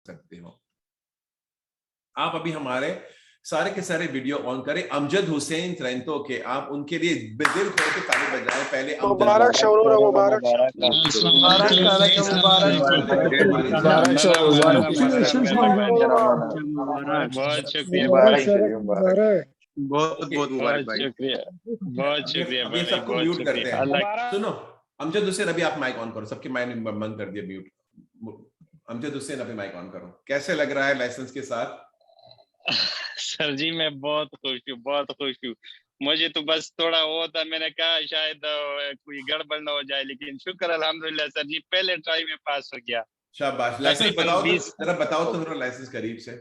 सकते हो। आप अभी हमारे सारे के सारे वीडियो ऑन करें। अमजद हुसैन ट्रेंटो के, आप उनके लिए दिल खोल के ताली बजाएं। पहले मुबारक शौरूर मुबारक बहुत शुक्रिया, बहुत मुबारक भाई, बहुत शुक्रिया अभी भाई, सबको बहुत म्यूट करते शुक्रिया। हैं। अल्लाह सुनो अमजद हुसैन, अभी आप माइक ऑन करो, सबके माइक बंद कर दिए म्यूट। अमजद हुसैन अभी माइक ऑन करो। कैसे लग रहा है लाइसेंस के साथ? सर जी मैं बहुत खुश हूँ, बहुत खुश हूँ। मुझे तो बस थोड़ा वो था, मैंने कहा शायद कोई गड़बड़ ना हो जाए, लेकिन शुक्र अल्हम्दुलिल्लाह सर जी पहले ट्राई में पास हो गया। शाबाश। लाइसेंस तकरीबन बताओ तो, 20 जरा बताओ तो जरा लाइसेंस करीब से।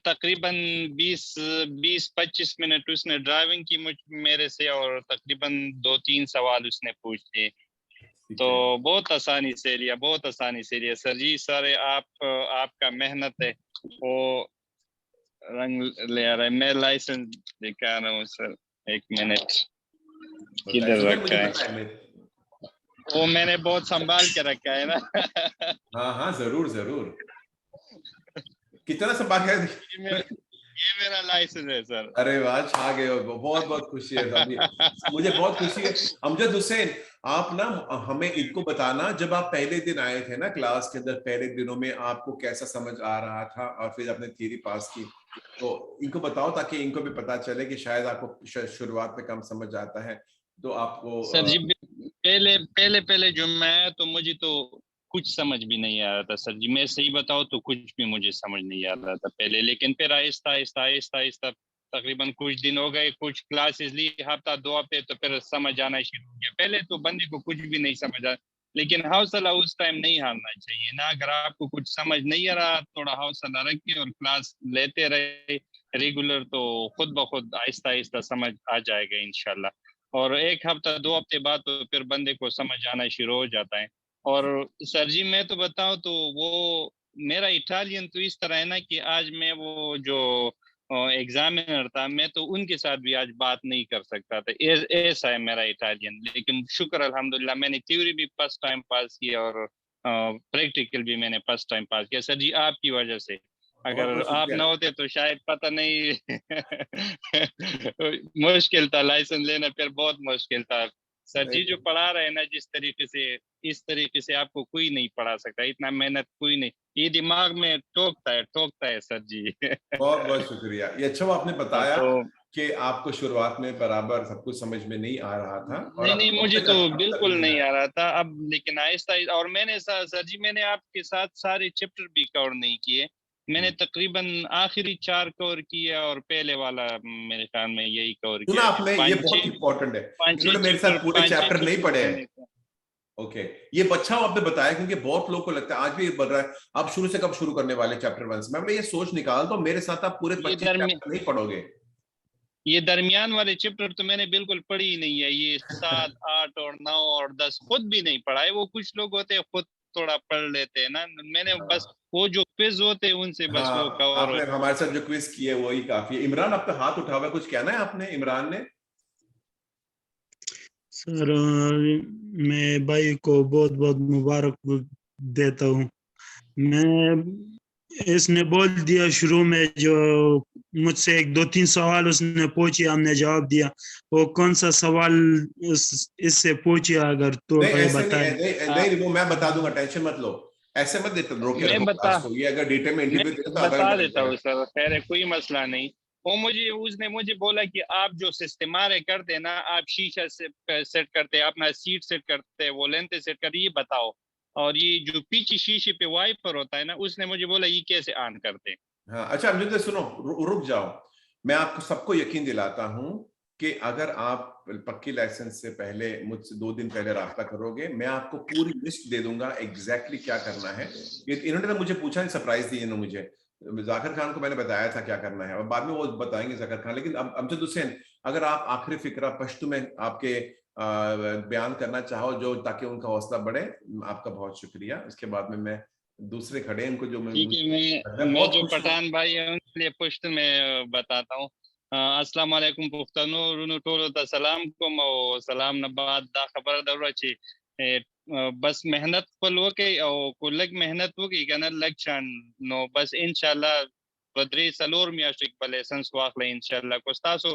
तकरीबन 20-25 मिनट उसने ड्राइविंग की मेरे से, और तकरीबन 2-3 सवाल उसने पूछे, तो बहुत आसानी से लिया, बहुत आसानी से लिया सर जी। सारे आपका मेहनत है वो रंग ले आ रहा है। मैं लाइसेंस दिखा रहा हूँ सर, एक मिनट, किधर रखा है? वो मैंने बहुत संभाल के रखा है ना। हाँ हाँ जरूर जरूर। कितना संभाल के? ये मेरा लाइसेंस है सर। अरे वाह, छा गए हो, बहुत बहुत खुशी है अभी। मुझे बहुत खुशी है। अमजद हुसैन, आप ना हमें इनको बताना, जब आप पहले दिन आए थे ना क्लास के अंदर, पहले दिनों में आपको कैसा समझ आ रहा था, और फिर आपने थ्योरी पास की, तो इनको बताओ ताकि इनको भी पता चले कि शायद आपको शुरुआत में कम समझ आता है, तो आपको सर जी पहले जो मैं आया तो मुझे तो कुछ समझ भी नहीं आ रहा था सर जी, मैं सही बताऊं तो कुछ भी मुझे समझ नहीं आ रहा था पहले, लेकिन फिर आहिस्ता आहिस्ता आहिस्ता आहिस्ता तकरीबन कुछ दिन हो गए, कुछ क्लासेस ली, हफ्ता 2 हफ्ते, तो फिर समझ आना शुरू हो गया। पहले तो बंदे को कुछ भी नहीं समझ आ, लेकिन हौसला उस टाइम नहीं हारना चाहिए ना। अगर आपको कुछ समझ नहीं आ रहा, थोड़ा हौसला रखिए और क्लास लेते रहे रेगुलर, तो खुद ब खुद आहिस्ता आहिस्ता समझ आ जाएगा इंशाल्लाह। और 1 हफ्ता 2 हफ्ते बाद तो फिर बंदे को समझ आना शुरू हो जाता है। और सर जी मैं तो बताऊं तो वो मेरा इटालियन तो इस तरह है ना कि आज मैं वो जो एग्जामिनर था, मैं तो उनके साथ भी आज बात नहीं कर सकता था, ऐसा है मेरा इटालियन। लेकिन शुक्र अल्हम्दुलिल्लाह मैंने थ्योरी भी फर्स्ट टाइम पास किया और प्रैक्टिकल भी मैंने फर्स्ट टाइम पास किया सर जी, आपकी वजह से। बहुत अगर बहुत आप शुक्रिया। ना होते तो शायद पता नहीं मुश्किल था लाइसेंस लेना, फिर बहुत मुश्किल था। सर जी जो पढ़ा रहे हैं ना जिस तरीके से, इस तरीके से आपको कोई नहीं पढ़ा सकता, इतना मेहनत कोई नहीं, ये दिमाग में ठोकता है सर जी। बहुत बहुत शुक्रिया। ये अच्छा वो आपने बताया तो कि आपको शुरुआत में बराबर सब कुछ समझ में नहीं आ रहा था, और नहीं अब नहीं, अब मुझे तक तो अब तक बिल्कुल नहीं नहीं आया। आ रहा था अब, लेकिन आहिस्ता और मैंने सर जी मैंने आपके साथ सारे चैप्टर भी कवर नहीं किए, मैंने तकरीबन आखिरी 4 कवर किया और पहले वाला मेरे ख्याल में यही कवर सुना किया है। आपने, ये बहुत इंपॉर्टेंट है। पांच छह इन्होंने मेरे साथ चैप्टर पूरे पांच छह चैप्टर नहीं चैप्टर पढ़े हैं। मैंने। ओके, ये अच्छा आपने बताया, क्योंकि बहुत लोगों को लगता है, आज भी बोल रहा है आप शुरू से कब शुरू करने वाले चैप्टर 1 से। मैं ये सोच निकाल तो मेरे साथ आप पूरे ये 25 दरमियान चैप्टर नहीं पढ़ोगे। ये दरमियान वाले चैप्टर तो मैंने बिल्कुल पढ़ी ही नहीं है, ये 7 8 और 9 और 10 खुद भी नहीं पढ़ा है। वो कुछ लोग होते हैं खुद थोड़ा पढ़ लेते हैं ना, मैंने बस हाँ वो जो क्विज होते हैं उनसे बस वो हाँ, कवर आपने होते। हमारे साथ जो क्विज किए वही काफी है। इमरान, आप पे हाथ उठा हुआ है, कुछ कहना है आपने? इमरान ने। सर मैं भाई को बहुत बहुत मुबारक देता हूँ। मैं इसने बोल दिया शुरू में, जो मुझसे 1 2 3 सवाल उसने पूछे, हमने जवाब दिया। वो कौन सा सवाल इससे पूछे, अगर नहीं थोड़ा ऐसे नहीं, बताए। नहीं वो मैं बता दूंगा, टेंशन मत लो। ऐसे मत देते, रोके मैं रखो बता क्लास को। ये अगर डिटेल में मैं इंटरव्यू दे तो आधा बता घंटा लग देता जाएगा। हूँ सर, खैर है, कोई मसला नहीं। वो उसने मुझे बोला कि आप जो सिस्टमारे करते हैं ना, आप शीशा से सेट करते हैं, अपना सीट सेट करते हैं, वो लेंथ सेट करते, ये बताओ। और ये जो पीछे शीशे पे वाइपर होता है ना, उसने मुझे बोला ये कैसे ऑन करते हैं। हाँ अच्छा अमजद, सुनो, रुक जाओ। मैं आपको सबको यकीन दिलाता हूं कि अगर आप पक्की लाइसेंस से पहले मुझसे 2 दिन पहले रास्ता करोगे, मैं आपको पूरी लिस्ट दे दूंगा एग्जैक्टली क्या करना है। ये इन्होंने तो मुझे पूछा, सरप्राइज दी इन्होंने मुझे। जाकिर खान को मैंने बताया था क्या करना है, और बाद में वो बताएंगे जाकिर खान। लेकिन अब अमजद हुसैन, अगर आप आखिरी फिक्रा पश्तो में आपके बयान करना चाहो, जो ताकि उनका हौसला बढ़े। आपका बहुत शुक्रिया। इसके बाद में मैं दूसरे खड़े हैं, उनको जो ठीक है, मैं मैं बहुत जो खुश हूँ। पठान भाई है उनके लिए पुश्त में बताता हूँ। अस्सलाम वालेकुम पुख्तनो रुनु टोलो ता सलाम को मो सलाम नबाद दा खबर दौरा ची बस मेहनत पल वो के और को लग मेहनत वो की गना लग चान नो बस इंशाल्लाह बद्री सलोर मियाशिक लेसन्स वाखले इंशाल्लाह को तासो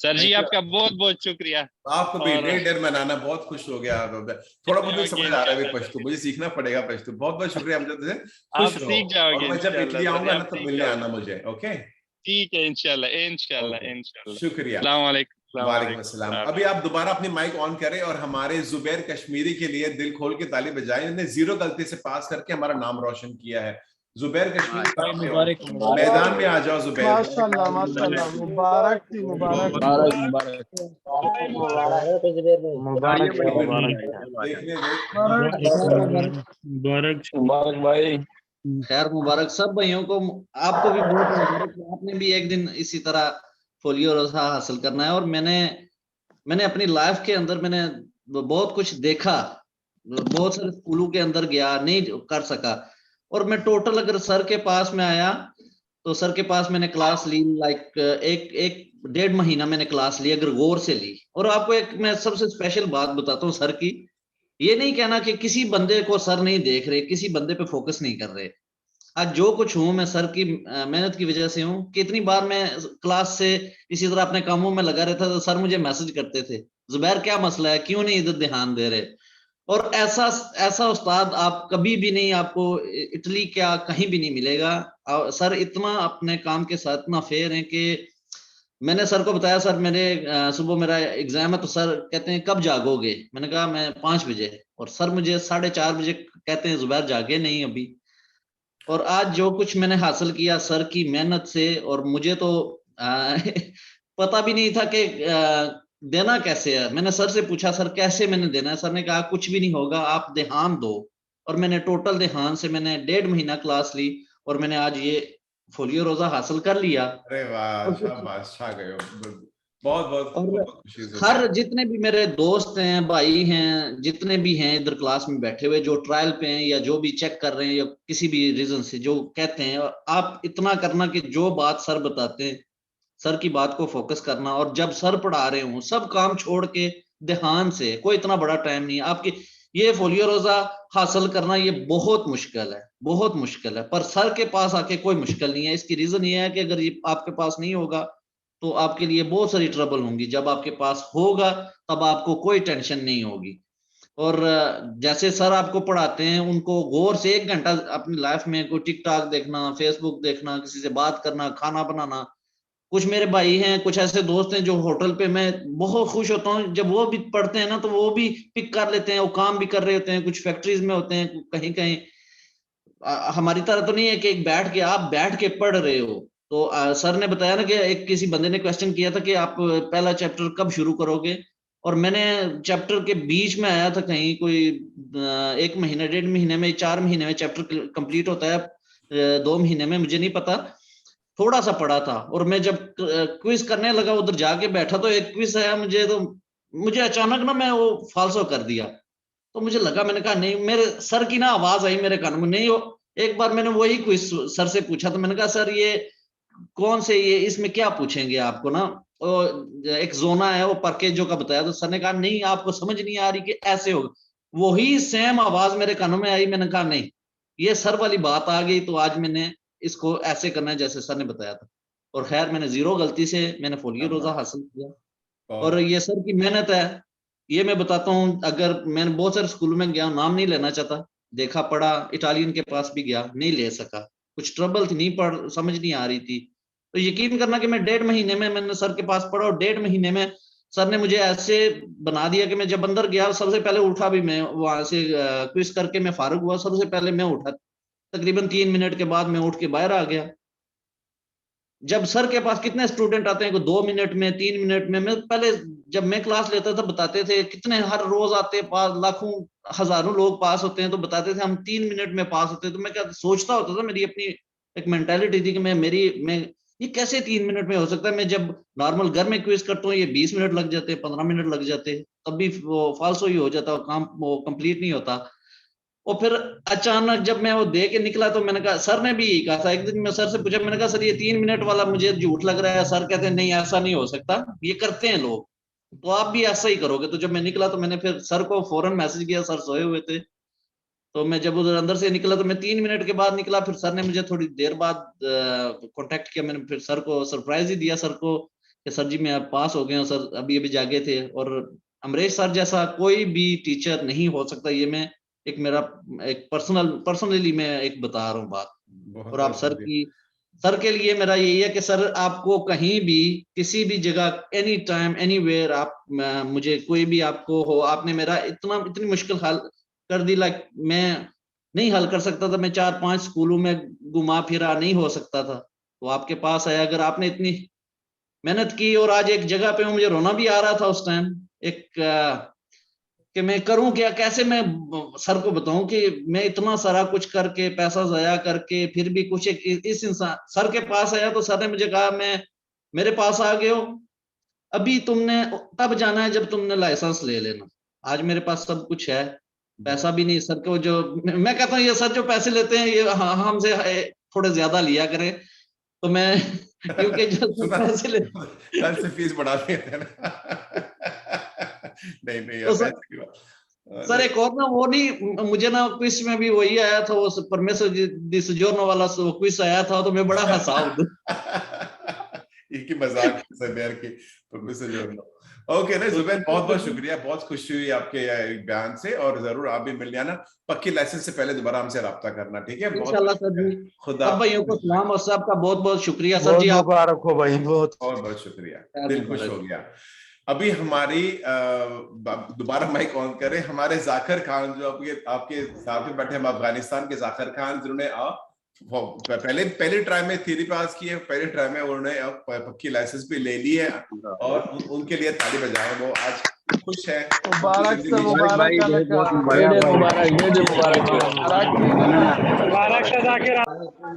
सर जी आपका बहुत बहुत शुक्रिया आपको भी ढेर मनाना बहुत खुश हो गया थोड़ा बहुत समझ आ रहा है पश्तो मुझे सीखना पड़ेगा पश्तो बहुत बहुत शुक्रिया अमजद से खुश रहो सीख जाओगे मैं जब इटली आऊंगा ना तो मिलने आना मुझे ओके ठीक है इंशाल्लाह शुक्रिया अस्सलाम वालेकुम वालेकुम अस्सलाम अभी आप दोबारा अपनी माइक ऑन करें और हमारे जुबैर कश्मीरी के लिए दिल खोल के ताली बजाएं इन्होंने 0 गलती से पास करके हमारा नाम रोशन किया है जुबैर कश्मीरी मैदान में आ जाओ जुबैर माशाल्लाह मुबारक थी मुबारक भाई खैर मुबारक सब भाइयों को आपको भी बहुत मुबारक आपने भी एक दिन इसी तरह फोलियो रोजा हासिल करना है और मैंने अपनी लाइफ के अंदर मैंने बहुत कुछ देखा बहुत सारे स्कूलों के अंदर गया नहीं कर सका और मैं टोटल अगर सर के पास में आया तो सर के पास मैंने क्लास ली लाइक एक 1.5 महीना मैंने क्लास ली अगर गौर से ली और आपको एक मैं सबसे स्पेशल बात बताता हूँ सर की ये नहीं कहना कि किसी बंदे को सर नहीं देख रहे किसी बंदे पे फोकस नहीं कर रहे आज जो कुछ हूँ मैं सर की मेहनत की वजह से हूँ कितनी बार मैं क्लास से इसी तरह अपने कामों में लगा रहता तो सर मुझे मैसेज करते थे जुबैर क्या मसला है क्यों नहीं इधर ध्यान दे रहे और ऐसा उस्ताद आप कभी भी नहीं आपको इटली क्या कहीं भी नहीं मिलेगा सर इतना अपने काम के साथ इतना फेयर है कि मैंने सर को बताया सर मेरे सुबह मेरा एग्जाम है तो सर कहते हैं कब जागोगे मैंने कहा मैं 5 बजे और सर मुझे 4:30 बजे कहते हैं जुबैर जागे नहीं अभी और आज जो कुछ मैंने हासिल किया सर की मेहनत से और मुझे तो पता भी नहीं था कि देना कैसे है मैंने सर से पूछा सर कैसे मैंने देना है सर ने कहा कुछ भी नहीं होगा आप ध्यान दो और मैंने टोटल ध्यान से मैंने 1.5 महीना क्लास ली और मैंने आज ये फोलियो रोजा हासिल कर लिया अरे वाह शाबाश छा गए बहुत खुशी हर जितने भी मेरे दोस्त हैं भाई हैं जितने भी हैं इधर क्लास में बैठे हुए जो ट्रायल पे हैं या जो भी चेक कर रहे हैं या किसी भी रीजन से जो कहते हैं आप इतना करना कि जो बात सर बताते हैं सर की बात को फोकस करना और जब सर पढ़ा रहे हो सब काम छोड़ के ध्यान से कोई इतना बड़ा टाइम नहीं आपकी ये फोलियो रोजा हासिल करना ये बहुत मुश्किल है पर सर के पास आके कोई मुश्किल नहीं है इसकी रीजन ये है कि अगर ये आपके पास नहीं होगा तो आपके लिए बहुत सारी ट्रबल होंगी जब आपके पास होगा तब आपको कोई टेंशन नहीं होगी और जैसे सर आपको पढ़ाते हैं उनको गौर से 1 घंटा अपनी लाइफ में कोई टिकटॉक देखना, फेसबुक देखना, किसी से बात करना, खाना बनाना। कुछ मेरे भाई हैं, कुछ ऐसे दोस्त हैं जो होटल पे, मैं बहुत खुश होता हूँ जब वो भी पढ़ते हैं ना, तो वो भी पिक कर लेते हैं, वो काम भी कर रहे होते हैं, कुछ फैक्ट्रीज में होते हैं, कहीं कहीं। हमारी तरह तो नहीं है कि एक आप बैठ के पढ़ रहे हो। तो सर ने बताया ना कि एक किसी बंदे ने क्वेश्चन किया था कि आप पहला चैप्टर कब शुरू करोगे, और मैंने चैप्टर के बीच में आया था कहीं कोई 1 महीने 1.5 महीने में 4 महीने में चैप्टर कंप्लीट होता है, 2 महीने में, मुझे नहीं पता। थोड़ा सा पढ़ा था और मैं जब क्विज करने लगा उधर जाके बैठा तो एक क्विज आया मुझे अचानक ना मैं वो फाल्सो कर दिया। तो मुझे लगा, मैंने कहा नहीं, मेरे सर की ना आवाज आई मेरे कान में, नहीं हो। एक बार मैंने वही क्विज सर से पूछा, तो मैंने कहा सर ये कौन से, ये इसमें क्या पूछेंगे आपको ना, और एक जोना है वो परकेजो का बताया। तो सर ने कहा नहीं, आपको समझ नहीं आ रही कि ऐसे होगा। वही सेम आवाज मेरे कानों में आई, मैंने कहा नहीं, ये सर वाली बात आ गई, तो आज मैंने इसको ऐसे करना है जैसे सर ने बताया था। और खैर मैंने 0 गलती से मैंने फोलियो रोजा हासिल किया। और ये सर की मेहनत है, ये मैं बताता हूँ। अगर मैंने बहुत सारे स्कूल में गया, नाम नहीं लेना चाहता, देखा पढ़ा, इटालियन के पास भी गया, नहीं ले सका, कुछ ट्रबल थी, नहीं पढ़ समझ नहीं आ रही थी। तो यकीन करना कि मैं 1.5 महीने में मैंने सर के पास पढ़ा, और 1.5 महीने में सर ने मुझे ऐसे बना दिया कि मैं जब अंदर गया सबसे पहले उठा भी मैं वहां से क्विज करके मैं फारूक हुआ, सबसे पहले मैं उठा। तकरीबन 3 मिनट के बाद मैं उठ के बाहर आ गया। जब सर के पास कितने स्टूडेंट आते हैं, को 2 मिनट में 3 मिनट में, मैं पहले जब मैं क्लास लेता था बताते थे कितने हर रोज आते हैं, पास लाखों हजारों लोग पास होते हैं, तो बताते थे हम 3 मिनट में पास होते हैं। तो मैं क्या सोचता होता था, मेरी अपनी एक मेंटालिटी थी कि मैं ये कैसे 3 मिनट में हो सकता है। मैं जब नॉर्मल घर में क्विज करता हूँ ये 20 मिनट लग जाते हैं, 15 मिनट लग जाते हैं, तब भी वो फालसो ही हो जाता, काम वो कंप्लीट नहीं होता। और फिर अचानक जब मैं वो दे के निकला तो मैंने कहा, सर ने भी यही कहा था। एक दिन मैं सर से पूछा, मैंने कहा सर ये 3 मिनट वाला मुझे झूठ लग रहा है। सर कहते हैं नहीं, ऐसा नहीं हो सकता, ये करते हैं लोग, तो आप भी ऐसा ही करोगे। तो जब मैं निकला तो मैंने फिर सर को फौरन मैसेज किया, सर सोए हुए थे। तो मैं जब उधर अंदर से निकला तो मैं 3 मिनट के बाद निकला, फिर सर ने मुझे थोड़ी देर बाद कांटेक्ट किया। मैंने फिर सर को सरप्राइज ही दिया, सर को कि सर जी मैं अब पास हो गया हूँ सर, अभी अभी जागे थे। और अमरीश सर जैसा कोई भी टीचर नहीं हो सकता, ये मैं एक मेरा एक पर्सनली मैं एक बता रहा हूँ बात। बहुत और आप बहुत सर शुक्रिया। की, सर के लिए मेरा यही है कि सर आपको कहीं भी किसी भी जगह एनी टाइम एनीवेयर आप मुझे कोई भी आपको हो, आपने मेरा इतनी मुश्किल हल कर दी। लाइक मैं नहीं हल कर सकता था, मैं 4-5 स्कूलों में घुमा फिरा नहीं हो सकता था, तो आपके पास आया। अगर आपने इतनी मेहनत की, और आज एक जगह पे हूँ, मुझे रोना भी आ रहा था उस टाइम एक कि मैं करूं क्या, कैसे मैं सर को बताऊं कि मैं इतना सारा कुछ करके पैसा जाया करके फिर भी कुछ एक इस इंसान सर के पास आया। तो सर ने मुझे कहा, मैं मेरे पास आ गए हो, अभी तुमने तब जाना है जब तुमने लाइसेंस ले लेना। आज मेरे पास सब कुछ है, पैसा भी नहीं। सर को जो मैं कहता हूँ, ये सर जो पैसे लेते हैं ये हमसे थोड़े ज्यादा लिया करें, तो मैं क्योंकि जो सुना, पैसे ले, कल से फीस बढ़ा दिए थे ना। नहीं नहीं, तो अब सर, ऐसे की बात सर एक और ना वो नहीं, मुझे ना क्विज में भी वही आया था, वो परमेश्वर दि सुजोर्नो वाला क्विज आया था, तो मैं बड़ा हंसा उधर। ये मजाक सर की प्रोफेसर जो। ओके ना जुबैर, बहुत बहुत शुक्रिया, बहुत खुशी हुई आपके बयान से, और जरूर आप भी मिल जाना, पक्की लाइसेंस से पहले दोबारा हमसे रब्ता करना, ठीक है? बहुत इंशाल्लाह सर जी, खुदा, सब भाइयों को सलाम, और सबका बहुत बहुत शुक्रिया सर बहुत जी, आप मुबारक हो भाई, बहुत बहुत बहुत शुक्रिया, खैर दिल खुश हो गया। अभी हमारी दोबारा माइक ऑन करें, हमारे जाकिर खान जो आपके आपके साथ में बैठे हैं, अफगानिस्तान के जाकिर खान, जिन्होंने पहले ट्राई में थ्योरी पास की है, पहले ट्राई में उन्होंने पक्की लाइसेंस भी ले ली है, और उनके लिए ताली बजाएं, वो आज खुश है। मुबारक से मुबारक भाई का बहुत बहुत लगा। मुबारक भाई। मुबारक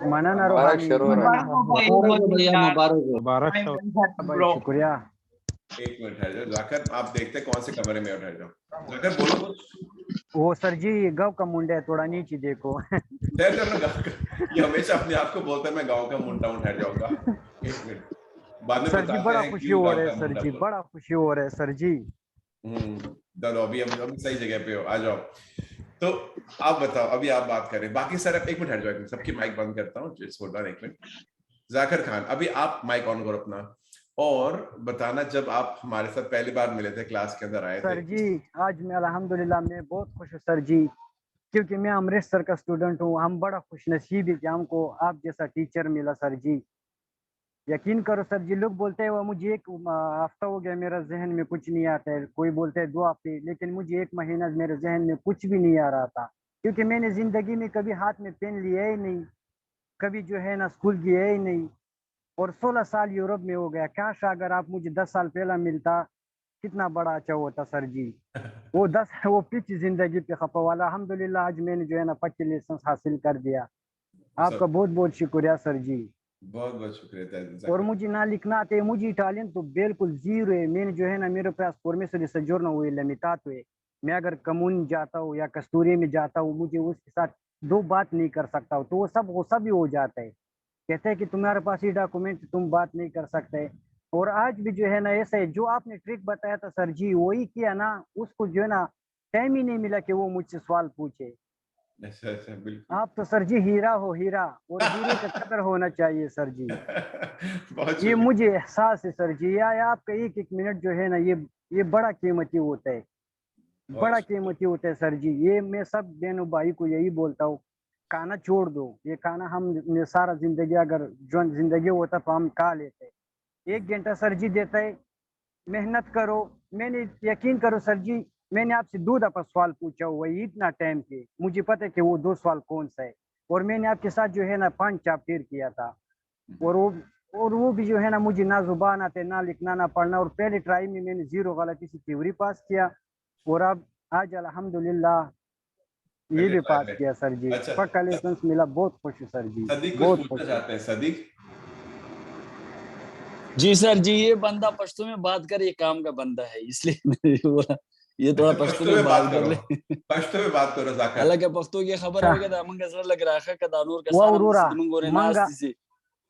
मनन और मुबारक हानि, शुरू मुबारक हो भैया, मुबारक हो। भाई शुक्रिया। एक मिनट ठहर जाओ जाकर, आप देखते कौन से कमरे में ठहर जाओ, जाकर बोलो। वो सर जी गाँव का मुंडा है, थोड़ा नीचे देखो। ठहर जाओ ना, गाँव का, ये हमेशा अपने आप को बोलता है मैं गाँव का मुंडा हूँ, ठहर जाऊंगा एक मिनट, बाद में सर जी बताते बड़ा हैं खुशी क्यों हो गाँव रहा है का सर मुंडा जी, बोलते बड़ा खुशी हो रहा है सर जी। हैं। चलो अभी सही जगह पे हो, आ जाओ। तो आप बताओ, अभी आप बात करें, बाकी सर एक मिनट हट जाओ, सबकी माइक बंद करता हूँ, होल्ड ऑन एक मिनट। जाकिर खान, अभी आप माइक ऑन करो अपना, और बताना जब आप हमारे साथ पहली बार मिले थे, क्लास के अंदर आए सर थे। जी आज मैं अल्हम्दुलिल्लाह मैं बहुत खुश हूँ सर जी, क्योंकि मैं अमृतसर का स्टूडेंट हूँ। हम बड़ा खुश नसीब है कि हमको आप जैसा टीचर मिला सर जी। यकीन करो सर जी, लोग बोलते हैं वो मुझे एक हफ्ता हो गया मेरा जहन में कुछ नहीं आता है, कोई बोलते हैं 2 हफ्ते, लेकिन मुझे 1 महीना मेरे जहन में कुछ भी नहीं आ रहा था, क्योंकि मैंने जिंदगी में कभी हाथ में पेन लिया ही नहीं, कभी जो है ना स्कूल गया ही नहीं, और 16 साल यूरोप में हो गया। काश अगर आप मुझे 10 साल पहला मिलता, कितना बड़ा अच्छा होता सर जी। वो पिछली जिंदगी पे खपा वाला, अल्हम्दुलिल्लाह आज मैंने जो है ना पक्की लाइसेंस हासिल कर दिया। आपका बहुत बहुत शुक्रिया सर जी। बहुत बहुत शुक्रिया और जाकिर। मुझे ना लिखना आते है, मुझे इटालियन तो बिल्कुल जीरो है। मैंने जो है ना मेरे पास परमिशन से जोड़ना हुए लिमिटाto है। मैं अगर कम्युन जाता हूँ या कस्तूरी में जाता हूँ, मुझे उसके साथ 2 बात नहीं कर सकता हूँ, तो वो सब ही हो जाता है। कहते हैं कि तुम्हारे पास ये डॉक्यूमेंट, तुम बात नहीं कर सकते। और आज भी जो है ना ऐसा है, जो आपने ट्रिक बताया था सर जी वही किया ना, उसको जो है ना टाइम ही नहीं मिला कि वो मुझसे सवाल पूछे। अच्छा अच्छा, बिल्कुल। आप तो सर जी हीरा हो, हीरा, और हीरे का कदर होना चाहिए सर जी। बहुत ये शुक्रिया। मुझे एहसास है सर जी, या आपका एक एक मिनट जो है ना ये बड़ा कीमती होता है, बहुत बड़ा शुक्रिया। कीमती होता है सर जी। ये मैं सब बहनों भाई को यही बोलता हूँ, खाना छोड़ दो, ये खाना हम सारा जिंदगी अगर जो जिंदगी होता तो हम खा लेते। 1 घंटा सर जी देता है, मेहनत करो। मैंने यकीन करो सर जी, मैंने आपसे 2 दफा सवाल पूछा हुआ है इतना टाइम के, मुझे पता है कि वो 2 सवाल कौन सा है, और मैंने आपके साथ जो है ना 5 चैप्टर किया था। और वो भी जो है ना मुझे ना जुबान आते, ना लिखना, ना पढ़ना, और पहले ट्राई में मैंने 0 गलती से थ्योरी पास किया, और अब आज अल्हम्दुलिल्लाह ये पहले भी ट्राई पास में। किया सर जी। अच्छा, पक्का लाइसेंस मिला, बहुत खुश हूँ सर जी, सदीक कुछ बहुत पूछना खुश हूँ। चाहते हैं? सदीक, जी सर जी, ये बंदा पश्तो में बात कर, ये काम का बंदा है, इसलिए मैंने बोला ये थोड़ा पश्तो पश्तो में में बात बात कर करो, ले। पश्तो में बात करो जाकर। हालांकि पश्तो की खबर अच्छा, हो गया, मंगा सर लग रहा है का दानूर का वो सानम अरोरा सिदमंगोरे मंगा नास्ती से।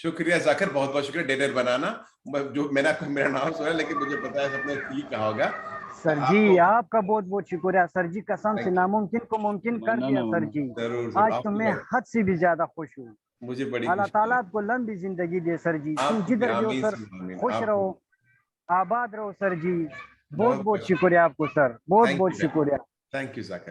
शुक्रिया जाकिर, बहुत बहुत शुक्रिया। डिनर बनाना, जो मैंने आपको मेरा नाम सुना लेकिन मुझे पता है सबने ठीक कहा होगा। सर जी आपका बहुत बहुत शुक्रिया सर जी, कसम से नामुमकिन को मुमकिन कर दिया सर जी। आज तो मैं हद से भी ज्यादा खुश हूँ। मुझे बड़ी अल्लाह ताला आपको लंबी जिंदगी दे सर जी, तुम जिधर भी हो सर खुश रहो, आबाद रहो सर जी। बहुत बहुत शुक्रिया आपको सर, बहुत बहुत शुक्रिया। Thank you Zakir.